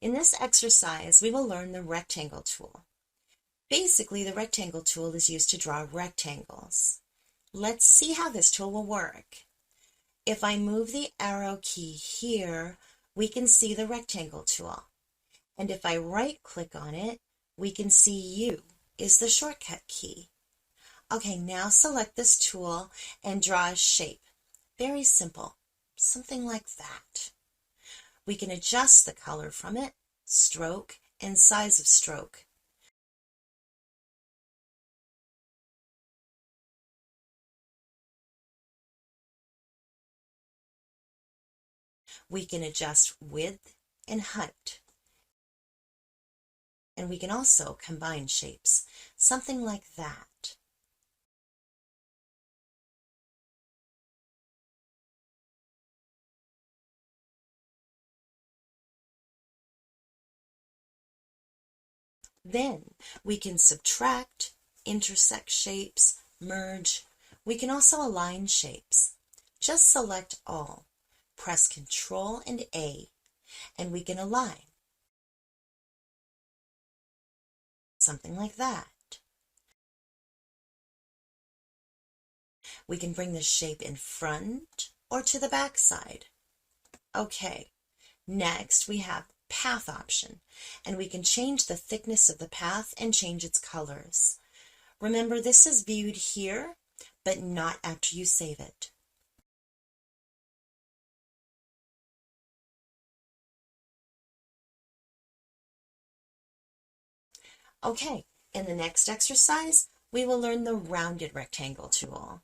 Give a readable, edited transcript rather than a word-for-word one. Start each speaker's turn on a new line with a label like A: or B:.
A: In this exercise, we will learn the rectangle tool. Basically, the rectangle tool is used to draw rectangles. Let's see how this tool will work. If I move the arrow key here, we can see the rectangle tool. And if I right-click on it, we can see U is the shortcut key. Okay, now select this tool and draw a shape. Very simple, something like that. We can adjust the color from it, stroke, and size of stroke. We can adjust width and height. And we can also combine shapes, something like that. Then we can subtract, intersect shapes, merge. We can also align shapes. Just select all. Press Ctrl and A, and we can align. Something like that. We can bring the shape in front or to the back side. Okay, next we have path option, and we can change the thickness of the path and change its colors. Remember, this is viewed here, but not after you save it. Okay, in the next exercise, we will learn the rounded rectangle tool.